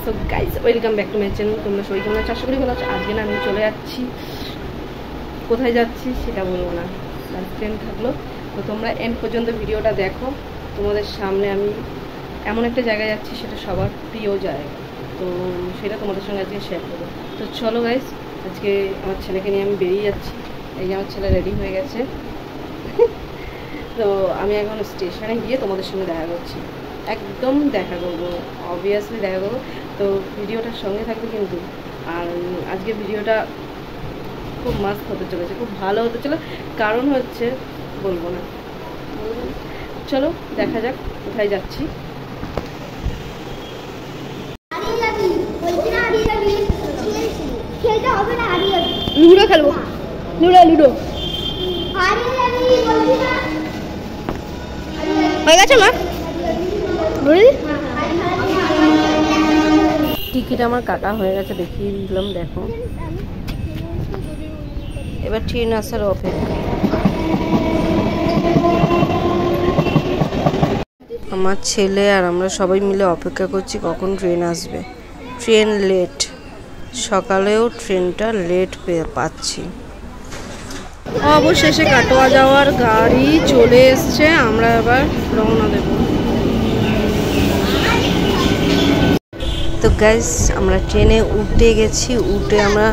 So guys welcome back to my channel. তোমরা সবাই কেমন আছো? আশা করি ভালো আছো। আজকে না আমি চলে যাচ্ছি, কোথায় যাচ্ছি সেটা বলবো না, ট্রেন থাকলো। তো তোমরা এন্ড পর্যন্ত ভিডিওটা দেখো। তোমাদের সামনে আমি এমন একটা জায়গায় যাচ্ছি, সেটা সবার প্রিয় জায়গা, তো সেটা তোমাদের সঙ্গে আজকে শেয়ার করবো। তো চলো গাইস, আজকে আমার ছেলেকে নিয়ে আমি বেরিয়ে যাচ্ছি। এই যে আমার ছেলে রেডি হয়ে গেছে। তো আমি এখন স্টেশনে গিয়ে তোমাদের সঙ্গে দেখা করছি, একদম দেখা করবো, অবভিয়াসলি দেখা করবো। তো ভিডিওটার সঙ্গে থাকবে কিন্তু। আর আজকে ভিডিওটা খুব মাস্ট হতে চলেছে, খুব ভালো হতে চলে। কারণ হচ্ছে বলবো না, চলো দেখা যাক কোথায় যাচ্ছি। লুডো খেলবো, লুডো হয়ে গেছে না? টিকিট আমার কাটা হয়ে গেছে, দেখিয়ে দিলাম, দেখো। এবার ট্রেন আসার অপেক্ষা। আমার ছেলে আর আমরা সবাই মিলে অপেক্ষা করছি কখন ট্রেন আসবে। ট্রেন লেট, সকালেও ট্রেনটা লেট পাচ্ছি। অবশেষে কাটোয়া যাওয়ার গাড়ি চলে এসছে, আমরা এবার রওনা দেব। তো গাইস আমরা ট্রেনে উঠে গেছি, উঠে আমরা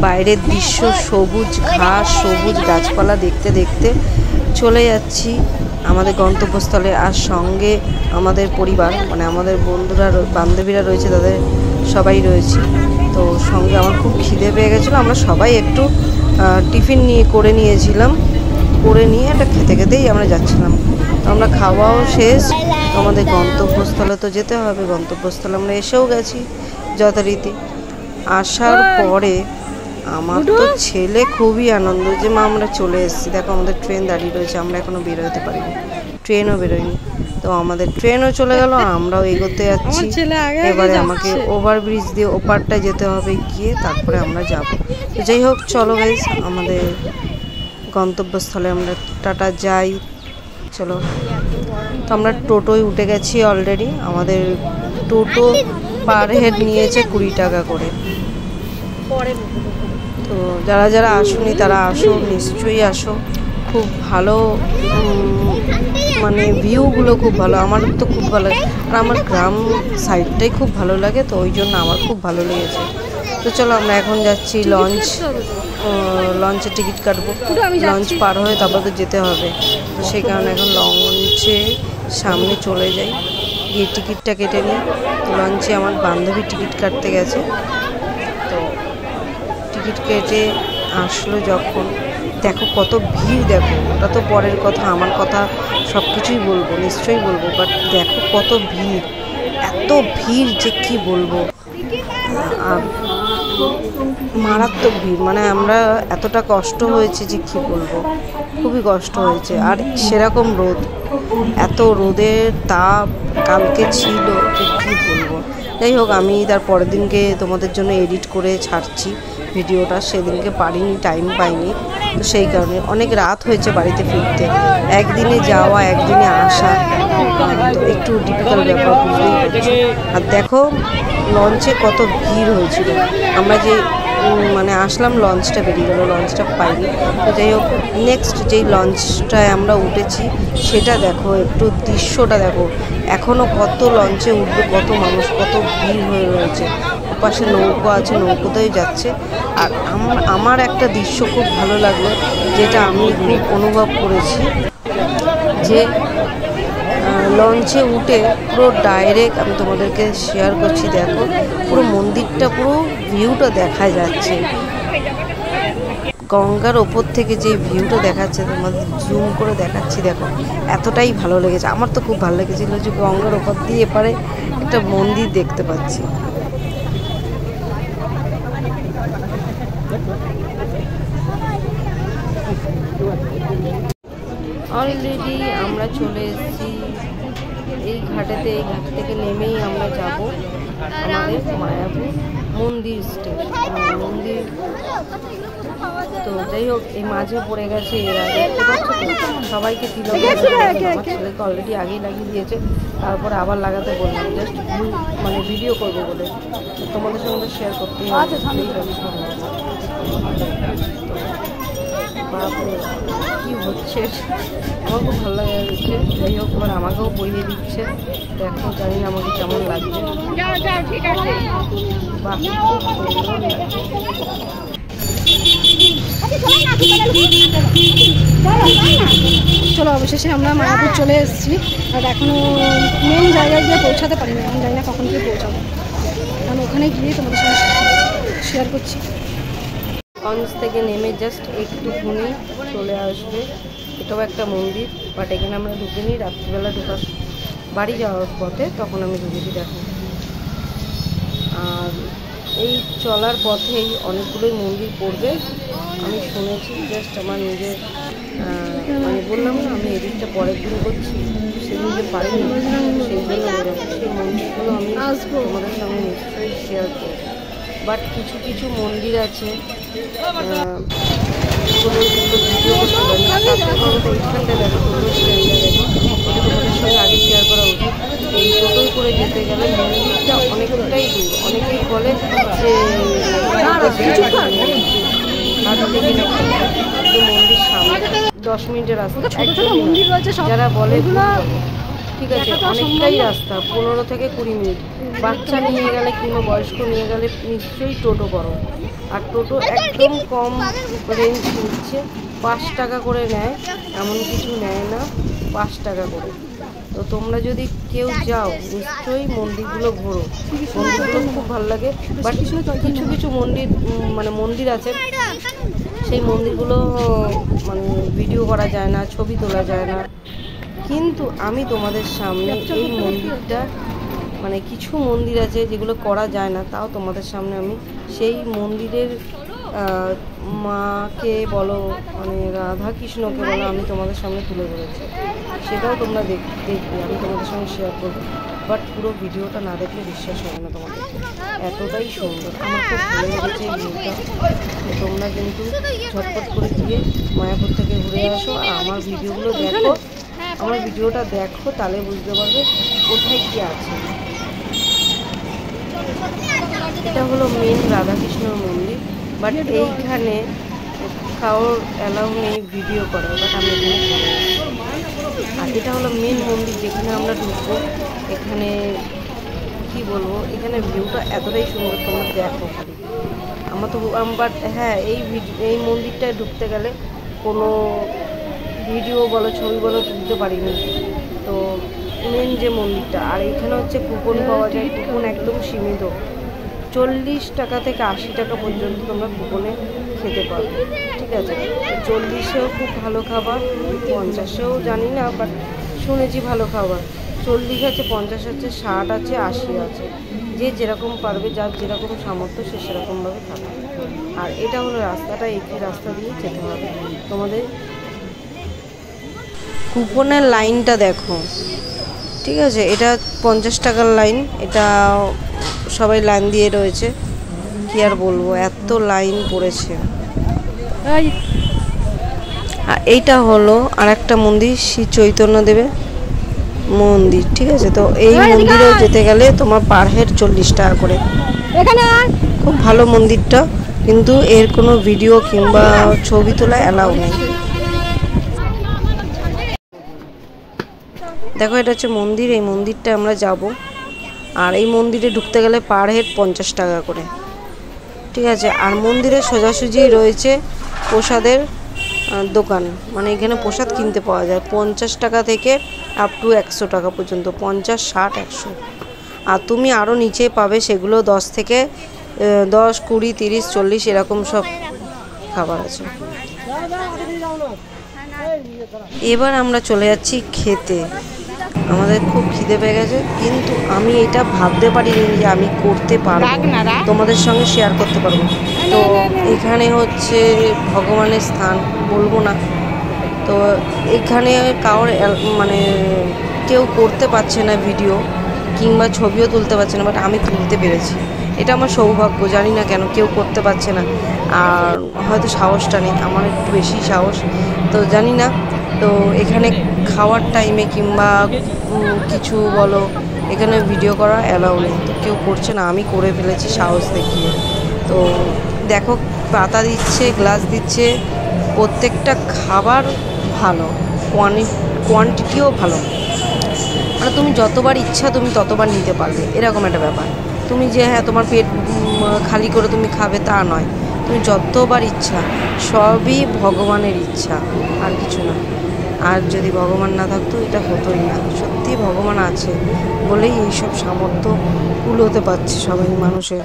বাইরের দৃশ্য, সবুজ ঘাস, সবুজ গাছপালা দেখতে দেখতে চলে যাচ্ছি আমাদের গন্তব্যস্থলে। আর সঙ্গে আমাদের পরিবার, মানে আমাদের বন্ধুরা, বান্ধবীরা রয়েছে, তাদের সবাই রয়েছে। তো সঙ্গে আমার খুব খিদে পেয়ে গেছিলো, আমরা সবাই একটু টিফিন করে নিয়েছিলাম, করে নিয়ে একটা খেতে খেতেই আমরা যাচ্ছিলাম। তো আমরা খাওয়াও শেষ, আমাদের গন্তব্যস্থলে তো যেতে হবে। গন্তব্যস্থলে আমরা এসেও গেছি যথারীতি। আসার পরে আমার তো ছেলে খুবই আনন্দ যে মা আমরা চলে এসেছি, দেখো আমাদের ট্রেন দাঁড়িয়ে রয়েছে, আমরা এখনো বেরোতে পারিনি, ট্রেনও বেরোয়নি। তো আমাদের ট্রেনও চলে গেল, আমরাও এগোতে যাচ্ছি। এবারে আমাকে ওভারব্রিজ দিয়ে ওপারটায় যেতে হবে, গিয়ে তারপরে আমরা যাব। তো যাই হোক, চলো গাইস আমাদের গন্তব্যস্থলে আমরা টাটা যাই, চলো। তো আমরা টোটোয় উঠে গেছি অলরেডি। আমাদের টোটো পার হেড নিয়েছে 20 টাকা করে। তো যারা যারা আসোনি তারা আসো, নিশ্চয়ই আসো। খুব ভালো, মানে ভিউগুলো খুব ভালো, আমার তো খুব ভালো লাগে। আর আমার গ্রাম সাইডটাই খুব ভালো লাগে, তো ওই জন্য আমার খুব ভালো লেগেছে। তো চলো আমরা এখন যাচ্ছি লঞ্চে টিকিট কাটবো। লঞ্চ পার হয়ে তারপর তো যেতে হবে, তো সেই কারণে এখন লঞ্চে সামনে চলে যাই, গিয়ে টিকিটটা কেটে নিই। তো লঞ্চে আমার বান্ধবী টিকিট কাটতে গেছে, তো টিকিট কেটে আসলো যখন, দেখো কত ভিড়, দেখো ওটা তো পরের কথা, আমার কথা সব কিছুই বলবো, নিশ্চয়ই বলবো, বাট দেখো কত ভিড়, এত ভিড় যে কি বলবো। আর মারাত্মক ভিড়, মানে আমরা এতটা কষ্ট হয়েছে যে কি বলবো, খুবই কষ্ট হয়েছে। আর সেরকম রোদ, এত রোদের তাপ কালকে ছিল যে কি বলবো। যাই হোক, আমি তার পরের দিনকে তোমাদের জন্য এডিট করে ছাড়ছি ভিডিওটা, সেদিনকে পারিনি, টাইম পাইনি, তো সেই কারণে অনেক রাত হয়েছে বাড়িতে ফিরতে। একদিনে যাওয়া একদিনে আসা, তো একটু ডিফিকাল্ট ব্যাপার, বুঝতেই পারছি। আর দেখো লঞ্চে কত ভিড় হয়েছিল, আমরা যে মানে আসলাম লঞ্চটা বেরিয়ে গেলো, লঞ্চটা পাইনি। তো যাই হোক, নেক্সট যেই লঞ্চটায় আমরা উঠেছি সেটা দেখো, একটু দৃশ্যটা দেখো, এখনও কত লঞ্চে উঠবে, কত মানুষ, কত ভিড় হয়ে রয়েছে। পাশে নৌকো আছে, নৌকোতেই যাচ্ছে। আর আমার একটা দৃশ্য খুব ভালো লাগলো, যেটা আমি খুব অনুভব করেছি, যে লঞ্চে উঠে পুরো ডাইরেক্ট আমি তোমাদেরকে শেয়ার করছি, দেখো পুরো মন্দিরটা, পুরো ভিউটা দেখা যাচ্ছে গঙ্গার ওপর থেকে, যে ভিউটা দেখাচ্ছে, তোমাদের জুম করে দেখাচ্ছি, দেখো এতটাই ভালো লেগেছে। আমার তো খুব ভালো লেগেছিলো যে গঙ্গার ওপর দিয়ে এপারে একটা মন্দির দেখতে পাচ্ছি। অলরেডি আমরা চলে এসেছি এই ঘাটেতে, এই ঘাট থেকে নেমেই আমরা যাব আমাদের মায়াপুর মন্দির মন্দির। তো যাই হোক, এই মাঝে পড়ে গেছে এরা, দেখতে পাচ্ছ তো সবাইকে তিলক। আমার ছেলেকে অলরেডি আগেই লাগিয়ে দিয়েছে, তারপরে আবার লাগাতে বললাম, জাস্ট মানে ভিডিও করবো বলে, তোমাদের সঙ্গে শেয়ার করতেই হবে। বাপরে কি হচ্ছে, আমার খুব ভালো লাগছে। যাই হোক, এবার আমাকেও পরিয়ে দিচ্ছে, দেখো জানি না আমাকে কেমন লাগছে। বাহ, চলো অবশেষে আমরা মায়াপুর চলে এসেছি, আর এখনো মেন জায়গায় গিয়ে পৌঁছাতে পারিনি। আমি জানি না কখন গিয়ে পৌঁছাবো, কারণ ওখানে গিয়ে তোমাদের সঙ্গে শেয়ার করছি। লঞ্চ থেকে নেমে জাস্ট একটুখানি চলে আসবে, এটাও একটা মন্দির, বাট এখানে আমরা ঢুকিনি। রাত্রিবেলা ঢোকার বাড়ি যাওয়ার পথে তখন আমি ঢুকেছি, দেখো। আর এই চলার পথেই অনেকগুলোই মন্দির পড়বে, আমি শুনেছি। জাস্ট আমার নিজের মানে বললাম না, আমি এদিকটা পরের দিন করছি, সেদিন যে পারিনি, সেই জন্য সেই মন্দিরগুলো আমি তোমাদের সঙ্গে নিশ্চয়ই শেয়ার করব। বাট কিছু কিছু মন্দির আছে ভিডিও করতে পারি, এইখানটা দেখো, তোমাদের সঙ্গে আগে শেয়ার করা উচিত। এই টোটোয় করে যেতে গেলে মন্দিরটা অনেকটাই দূর, অনেকেই বলে যে মন্দির সামনে 10 মিনিটের রাস্তা, যারা বলে ঠিক আছে অনেকটাই রাস্তা, 15 থেকে 20 মিনিট। বাচ্চা নিয়ে গেলে কিংবা বয়স্ক নিয়ে গেলে নিশ্চয়ই টোটো করো। আর টোটো একদম কম রেঞ্জ নিচ্ছে, 5 টাকা করে নেয়, এমন কিছু নেয় না, 5 টাকা করে। তো তোমরা যদি কেউ যাও নিশ্চয়ই মন্দিরগুলো ঘোরো, মন্দিরগুলো খুব ভালো লাগে। বাট কিছু কিছু মন্দির আছে, সেই মন্দিরগুলো মানে ভিডিও করা যায় না, ছবি তোলা যায় না। কিন্তু আমি তোমাদের সামনে এই মন্দিরটা, মানে কিছু মন্দির আছে যেগুলো করা যায় না, তাও তোমাদের সামনে আমি সেই মন্দিরের মাকে বলো, মানে রাধা কৃষ্ণকে বলো, আমি তোমাদের সামনে তুলে ধরেছি। সেটাও তোমরা দেখবে, আমি তোমাদের সঙ্গে শেয়ার করবো। বাট পুরো ভিডিওটা না দেখলে বিশ্বাস হবে না তোমাদের, এতটাই সুন্দর। আমার খুব ভালো লেগেছে এই ভিউটা। তোমরা কিন্তু ঝটপট করে গিয়ে মায়াপুর থেকে ঘুরে আসো, আর আমার ভিডিওগুলো দেখো, আমার ভিডিওটা দেখো, তাহলে বুঝতে পারবে কোথায় কি আছে। এটা হলো মেন রাধাকৃষ্ণর মন্দির, বাট এইখানে কারোর অ্যালাউ নেই ভিডিও করা, বাট আমি এখানে। আর এটা হলো মেন মন্দির যেখানে আমরা ঢুকবো। এখানে কি বলবো, এখানে ভিউটা এতটাই সুন্দর, তোমরা দেখো খালি। আমার তো বাট হ্যাঁ, এই মন্দিরটায় ঢুকতে গেলে কোনো ভিডিও বলো, ছবি বলো তুলতে পারিনি। তো মেন যে মন্দিরটা, আর এখানে হচ্ছে কুপন পাওয়া যায়, কুপন একদম সীমিত, 40 টাকা থেকে 80 টাকা পর্যন্ত তোমরা কুপনে খেতে পারবে, ঠিক আছে। 40-এও খুব ভালো খাবার, 50-এও জানি না, বাট শুনেছি ভালো খাবার। 40 আছে, 50 আছে, 60 আছে, 80 আছে, যে যেরকম পারবে, যার যেরকম সামর্থ্য সে সেরকমভাবে খাবে। আর এটা হলো রাস্তাটা, এই রাস্তা দিয়ে যেতে হবে তোমাদের। কুপনের লাইনটা দেখো, ঠিক আছে, এটা 50 টাকার লাইন, এটা সবাই লাইন দিয়ে রয়েছে, কি আর বলবো, এত লাইন পড়েছে। আর এইটা হলো আর একটা মন্দির, শ্রী চৈতন্য দেবের মন্দির, ঠিক আছে। তো এই মন্দিরেও যেতে গেলে তোমার পার হেড 40 টাকা করে। খুব ভালো মন্দিরটা, কিন্তু এর কোনো ভিডিও কিংবা ছবি তোলা অ্যালাউ নেই। দেখো, এটা হচ্ছে মন্দির, এই মন্দিরটা আমরা যাব। আর এই মন্দিরে ঢুকতে গেলে পার হেড 50 টাকা করে, ঠিক আছে। আর মন্দিরের সোজাসুজি রয়েছে প্রসাদের দোকান, মানে এখানে প্রসাদ কিনতে পাওয়া যায় 50 টাকা থেকে আপ টু 100 টাকা পর্যন্ত, 50, 60, 100। আর তুমি আরও নিচে পাবে, সেগুলো 10 থেকে 10, 20, 30, 40 এরকম সব খাবার আছে। এবার আমরা চলে যাচ্ছি খেতে, আমাদের খুব খিদে পেয়ে গেছে, কিন্তু আমি এটা ভাবতে পারিনি যে আমি করতে পারবো, তোমাদের সঙ্গে শেয়ার করতে পারবো। তো এখানে হচ্ছে ভগবানের স্থান, বলবো না। তো এখানে কারোর মানে কেউ করতে পারছে না ভিডিও, কিংবা ছবিও তুলতে পারছে না, বাট আমি তুলতে পেরেছি। এটা আমার সৌভাগ্য, জানি না কেন কেউ করতে পারছে না, আর হয়তো সাহসটা নেই, আমার একটু বেশি সাহস, তো জানি না। তো এখানে খাওয়ার টাইমে কিংবা কিছু বলো, এখানে ভিডিও করা অ্যালাউ নেই, তো কেউ করছে না, আমি করে ফেলেছি সাহস দেখিয়ে। তো দেখো পাতা দিচ্ছে, গ্লাস দিচ্ছে, প্রত্যেকটা খাবার ভালো, কোয়ান্টিটিও ভালো, মানে তুমি যতবার ইচ্ছা তুমি ততবার নিতে পারবে, এরকম একটা ব্যাপার। তুমি যে হ্যাঁ তোমার পেট খালি করে তুমি খাবে তা নয়, তুমি যতবার ইচ্ছা, সবই ভগবানের ইচ্ছা, আর কিছু না। আর যদি ভগবান না থাকতো এটা হতোই না, সত্যি ভগবান আছে বলেই এইসব সামর্থ্য কুলোতে পারছে সবাই মানুষের।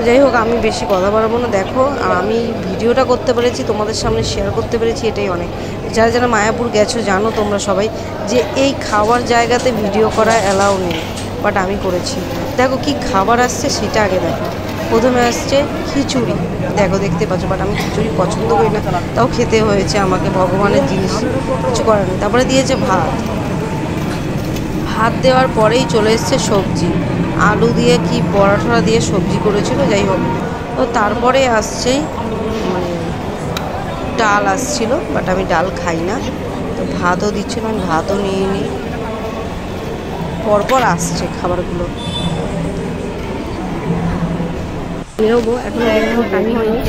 যাই হোক, আমি বেশি কথা বাড়াবো না। দেখো, আর আমি ভিডিওটা করতে পেরেছি, তোমাদের সামনে শেয়ার করতে পেরেছি, এটাই অনেক। যারা যারা মায়াপুর গেছো জানো তোমরা সবাই যে এই খাওয়ার জায়গাতে ভিডিও করা অ্যালাউ নেই, বাট আমি করেছি। দেখো কি খাবার আসছে সেটা আগে দেখো। প্রথমে আসছে খিচুড়ি, দেখো দেখতে পাচ্ছ, বাট আমি খিচুড়ি পছন্দ করি না, তাও খেতে হয়েছে আমাকে, ভগবানের জিনিস, কিছু করার নেই। তারপরে দিয়েছে ভাত, ভাত দেওয়ার পরেই চলে এসছে সবজি, আলু দিয়ে কি পরোটা দিয়ে সবজি করেছিল, যাই হোক। তো তারপরে আসছে মানে ডাল আসছিল, বাট আমি ডাল খাই না, তো ভাতও দিচ্ছিল, আমি ভাতও নিয়ে নিই। পরপর আসছে খাবারগুলো। বেরোবো, এখন টাইম হয়নি,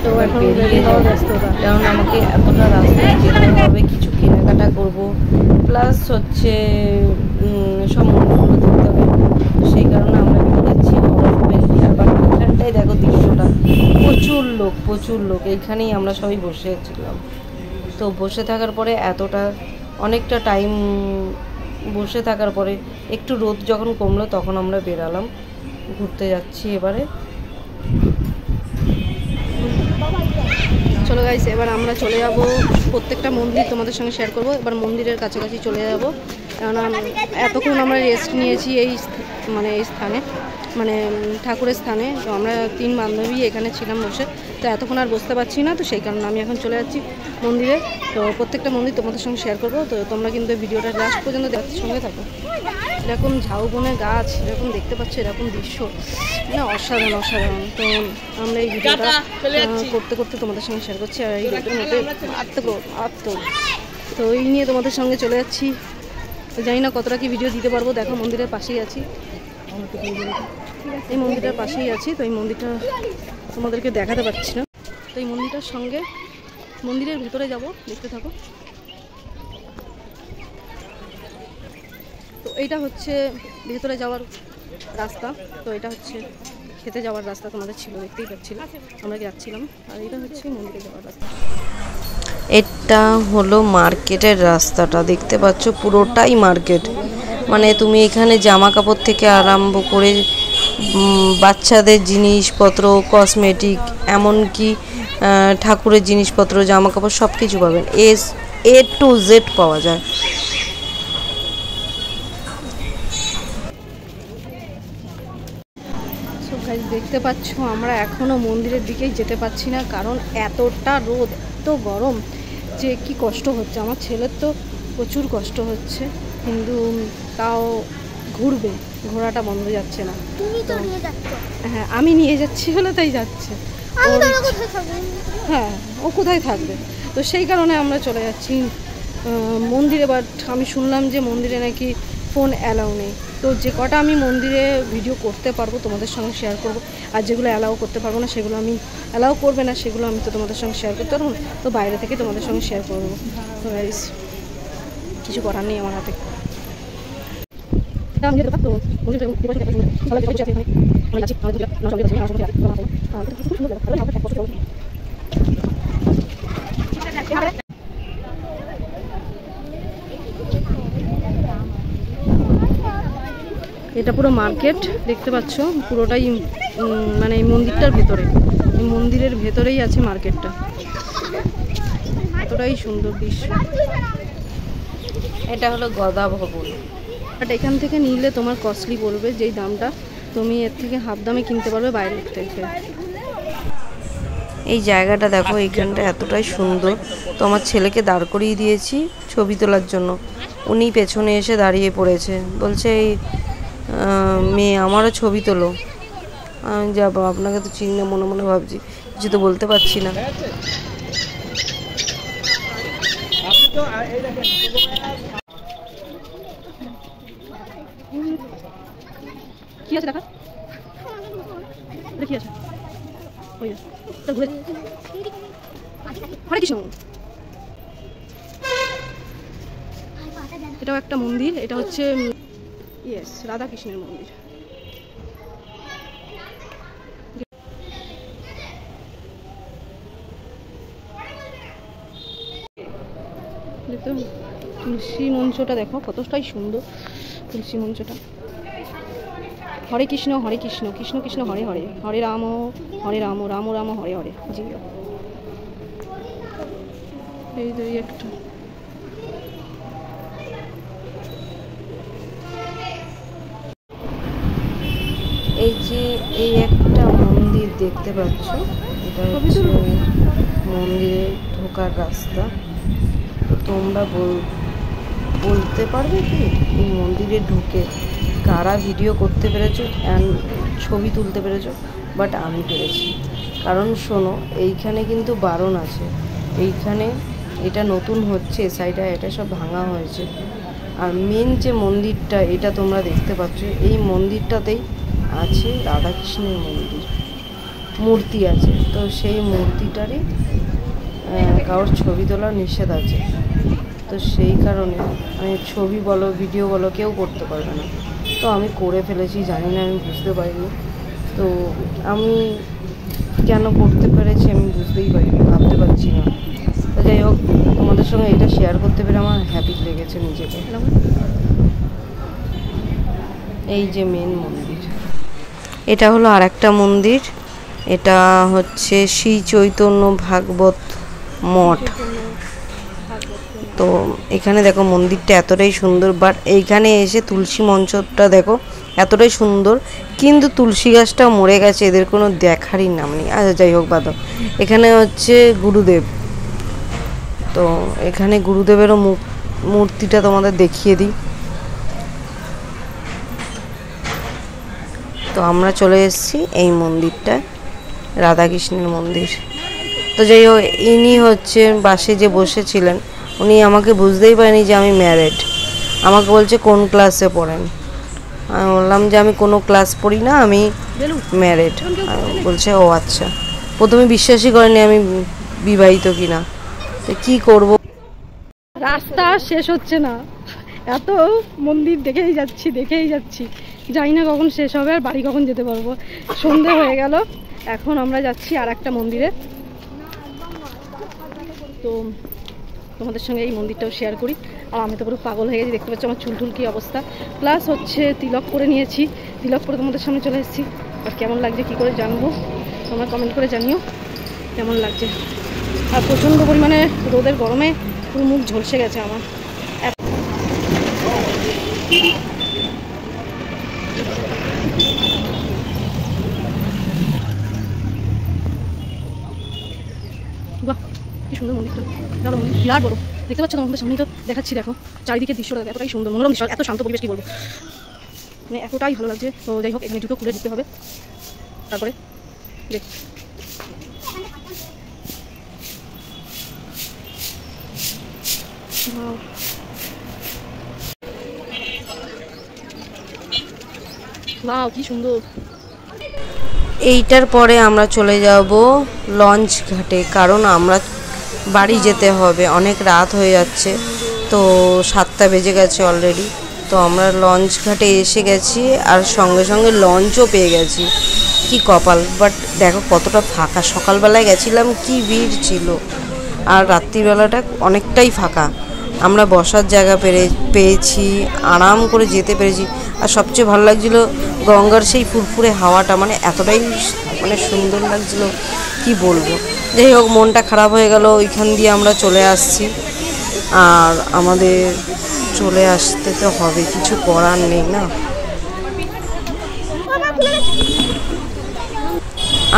তো এখন বেরিয়ে যাওয়া ব্যস্ততা, কারণ আমাকে এতটা রাস্তায় যেতে হবে, কিছু কেনাকাটা করবো, প্লাস হচ্ছে সব মন্দিরগুলো দেখতে হবে, সেই কারণে আমরা বেরিয়েছি। আবার এখানটাই দেখো দৃশ্যটা, প্রচুর লোক, এইখানেই আমরা সবাই বসেছিলাম। তো বসে থাকার পরে অনেকটা টাইম বসে থাকার পরে একটু রোদ যখন কমলো তখন আমরা বেরালাম, ঘুরতে যাচ্ছি এবারে। চলো গাইস, এবার আমরা চলে যাব, প্রত্যেকটা মন্দির তোমাদের সঙ্গে শেয়ার করব। এবার মন্দিরের কাছাকাছি চলে যাব, কেননা এতক্ষণ আমরা রেস্ট নিয়েছি এই স্থানে, মানে ঠাকুরের স্থানে। তো আমরা 3 বান্ধবী এখানে ছিলাম বসে, তো এতক্ষণ আর বসতে পারছি না, তো সেই কারণে আমি এখন চলে যাচ্ছি মন্দিরে। তো প্রত্যেকটা মন্দির তোমাদের সঙ্গে শেয়ার করব, তো তোমরা কিন্তু ভিডিওটা লাস্ট পর্যন্ত দেখার সঙ্গে থাকো। এরকম ঝাউবনের গাছ, এরকম দেখতে পাচ্ছ, এরকম দৃশ্য না, অসাধারণ। তো আমরা এই ভিডিওটা করতে করতে তোমাদের সঙ্গে শেয়ার করছি, আর এই রোদের মধ্যে তো এই নিয়ে তোমাদের সঙ্গে চলে যাচ্ছি। তো জানি না কতটা কি ভিডিও দিতে পারবো। দেখো মন্দিরের পাশেই আছি, এই মন্দিরটার পাশেই আছি, তো এই মন্দিরটা তোমাদেরকে দেখাতে পারছি না। তো এই মন্দিরটার সঙ্গে মন্দিরের ভিতরে যাব, দেখতে থাকো। তো এইটা হচ্ছে ভেতরে যাওয়ার রাস্তা, তো এটা হচ্ছে খেতে যাওয়ার রাস্তা, তোমাদের ছিল দেখতেই পাচ্ছিলাম, আমরা যাচ্ছিলাম। আর এটা হচ্ছে মন্দিরে যাওয়ার রাস্তা। এটা হলো মার্কেটের রাস্তাটা, দেখতে পাচ্ছ পুরোটাই মার্কেট, মানে তুমি এখানে জামা কাপড় থেকে আরম্ভ করে বাচ্চাদের জিনিসপত্র, কসমেটিক, এমনকি ঠাকুরের জিনিসপত্র, জামা কাপড় সব কিছু পাবেন, A to Z পাওয়া যায়। দেখতে পাচ্ছ আমরা এখনও মন্দিরের দিকেই যেতে পারছি না, কারণ এতটা রোদ, এত গরম যে কি কষ্ট হচ্ছে। আমার ছেলের তো প্রচুর কষ্ট হচ্ছে, কিন্তু তাও ঘোরাটা বন্ধ যাচ্ছে না। হ্যাঁ, আমি নিয়ে যাচ্ছি বলে তাই যাচ্ছে। হ্যাঁ, ও কোথায় থাকবে, তো সেই কারণে আমরা চলে যাচ্ছি মন্দিরে। বাট আমি শুনলাম যে মন্দিরে নাকি ফোন অ্যালাউ নেই, তো যে কটা আমি মন্দিরে ভিডিও করতে পারবো তোমাদের সঙ্গে শেয়ার করব, আর যেগুলো অ্যালাউ করতে পারবো না, সেগুলো আমি অ্যালাউ করবে না, সেগুলো আমি তো তোমাদের সঙ্গে শেয়ার করতে পারবো না, তো বাইরে থেকে তোমাদের সঙ্গে শেয়ার করবো। তো গাইস, কিছু করার নেই আমার হাতে। এটা পুরো মার্কেট, দেখতে পাচ্ছ পুরোটাই, মানে এই মন্দিরটার ভেতরে, এই মন্দিরের ভেতরেই আছে মার্কেটটা, এতটাই সুন্দর দৃশ্য। এটা হলো গদা ভবন, বাট এখান থেকে নিলে তোমার কস্টলি পড়বে, যেই দামটা তুমি এর থেকে হাফ দামে কিনতে পারবে বাইরের থেকে। এই জায়গাটা দেখো, এইখানটা এতটাই সুন্দর, তো আমার ছেলেকে দাঁড় করিয়ে দিয়েছি ছবি তোলার জন্য, উনি পেছনে এসে দাঁড়িয়ে পড়েছে, বলছে এই মেয়ে, আমারও ছবি তোলো। আমি যাবো, আপনাকে তো চিনি না, মনে মনে ভাবছি, কিছু তো বলতে পারছি না। কি আছে দেখা, কি আছে? হরে কৃষ্ণ। এটাও একটা মন্দির, এটা হচ্ছে ইয়েস রাধা কৃষ্ণের মন্দির। দেখতে তুলসী মঞ্চটা দেখো কতটাই সুন্দর। তুলসী মঞ্চটা। হরে কৃষ্ণ কৃষ্ণ কৃষ্ণ হরে হরে, হরে রাম রাম রাম হরে হরে। জি এই একটা এই যে এই একটা মন্দির দেখতে পাচ্ছ, এটা হচ্ছে মন্দিরে ঢোকার রাস্তা। তো তোমরা বলতে পারবে কি এই মন্দিরে ঢুকে কারা ভিডিও করতে পেরেছো অ্যান্ড ছবি তুলতে পেরেছো? বাট আমি পেরেছি, কারণ শোনো, এইখানে কিন্তু বারণ আছে। এইখানে এটা নতুন হচ্ছে, সাইডে এটা সব ভাঙা হয়েছে। আর মেন যে মন্দিরটা, এটা তোমরা দেখতে পাচ্ছ, এই মন্দিরটাতেই আছে রাধাকৃষ্ণের মূর্তি আছে। তো সেই মূর্তিটারই কারোর ছবি তোলার নিষেধ আছে। তো সেই কারণে মানে ছবি বলো ভিডিও বলো কেউ করতে পারবে না। তো আমি করে ফেলেছি, জানি না, আমি বুঝতে পারিনি। তো আমি কেন করতে পেরেছি আমি বুঝতেই পারিনি, ভাবতে পারছি না। তো যাই হোক, তোমাদের সঙ্গে এটা শেয়ার করতে পেরে আমার হ্যাপি লেগেছে নিজেকে। এই যে মেন মন্দির, এটা হলো আর একটা মন্দির। এটা হচ্ছে শ্রী চৈতন্য ভাগবত মঠ। তো এখানে দেখো মন্দিরটা এতটাই সুন্দর, বাট এইখানে এসে তুলসী মঞ্চটা দেখো এতটাই সুন্দর, কিন্তু তুলসী গাছটা মরে গেছে, এদের কোনো দেখারই নাম নেই। আচ্ছা যাই হোক, বাদ। এখানে হচ্ছে গুরুদেব। তো এখানে গুরুদেবেরও মূর্তিটা তোমাদের দেখিয়ে দিই। তো আমরা চলে এসেছি এই মন্দিরটায়, রাধাকৃষ্ণের মন্দির। তো যাই হোক, ইনি হচ্ছে বাসে যে বসেছিলেন, উনি আমাকে বুঝতেই পারেনি যে আমি ম্যারেড। আমাকে বলছে কোন ক্লাসে পড়েন। আমি বললাম যে আমি কোনো ক্লাস পড়ি না, আমি ম্যারেড। বলছে ও আচ্ছা। প্রথমে বিশ্বাসই করেনি আমি বিবাহিত কিনা। তো কী করবো, রাস্তা শেষ হচ্ছে না, এত মন্দির দেখেই যাচ্ছি, জানি না কখন শেষ হবে আর বাড়ি কখন যেতে পারবো। সন্ধে হয়ে গেল, এখন আমরা যাচ্ছি আর একটা মন্দিরে। তো তোমাদের সঙ্গে এই মন্দিরটাও শেয়ার করি। আর আমি তো পুরো পাগল হয়ে গেছি, দেখতে পাচ্ছি আমার চুল কী অবস্থা। প্লাস হচ্ছে তিলক করে নিয়েছি, তিলক করে তোমাদের সামনে চলে এসেছি। আর কেমন লাগছে কী করে জানবো, তোমরা কমেন্ট করে জানিও কেমন লাগছে। আর প্রচণ্ড পরিমাণে রোদের গরমে পুরো মুখ ঝলসে গেছে আমার। বাহ কি সুন্দর মন্দিরটা, দাদা মন্দির বিরাট বড়, দেখতে পাচ্ছ তোমাদের সামনেই তো দেখাচ্ছি। দেখো চারিদিকে দৃশ্যটা এতটাই সুন্দর, মনোরম দৃশ্য, এত শান্ত পরিবেশ, কি বলবো, মানে এতটাই ভালো লাগছে। তো যাই হোক, এখানে জুতো খুলে ঢুকতে হবে, তারপরে দেখ কি সুন্দর। এইটার পরে আমরা চলে যাব লঞ্চ ঘাটে, কারণ আমরা বাড়ি যেতে হবে, অনেক রাত হয়ে যাচ্ছে। তো 7টা বেজে গেছে অলরেডি। তো আমরা লঞ্চ ঘাটে এসে গেছি, আর সঙ্গে সঙ্গে লঞ্চও পেয়ে গেছি। কি কপাল। বাট দেখো কতটা ফাঁকা, সকালবেলায় গেছিলাম কি ভিড় ছিল, আর রাত্রিবেলাটা অনেকটাই ফাঁকা। আমরা বসার জায়গা পেয়েছি, আরাম করে যেতে পেরেছি। আর সবচেয়ে ভালো লাগছিল গঙ্গার সেই ফুরফুরে হাওয়াটা, মানে এতটাই মানে সুন্দর লাগছিল কি বলবো। যাই হোক, মনটা খারাপ হয়ে গেল, ওইখান দিয়ে আমরা চলে আসছি। আর আমাদের চলে আসতে তো হবে, কিছু করার নেই না।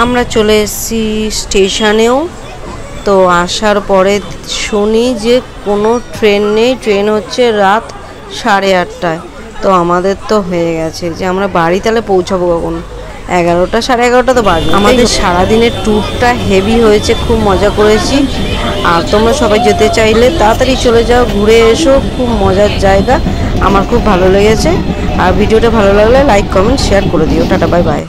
আমরা চলে এসেছি স্টেশনেও। তো আসার পরে শুনি যে কোনো ট্রেন নেই, ট্রেন হচ্ছে রাত 8:30টায়। তো আমাদের তো হয়ে গেছে যে আমরা বাড়ি তাহলে পৌঁছাবো কখন, 11টা 11:30 তো বাজে। আমাদের সারাদিনের ট্যুরটা হেভি হয়েছে, খুব মজা করেছি। আর তোমরা সবাই যেতে চাইলে তাড়াতাড়ি চলে যাও, ঘুরে এসো, খুব মজার জায়গা, আমার খুব ভালো লেগেছে। আর ভিডিওটা ভালো লাগলে লাইক কমেন্ট শেয়ার করে দিও। Tata, bye bye.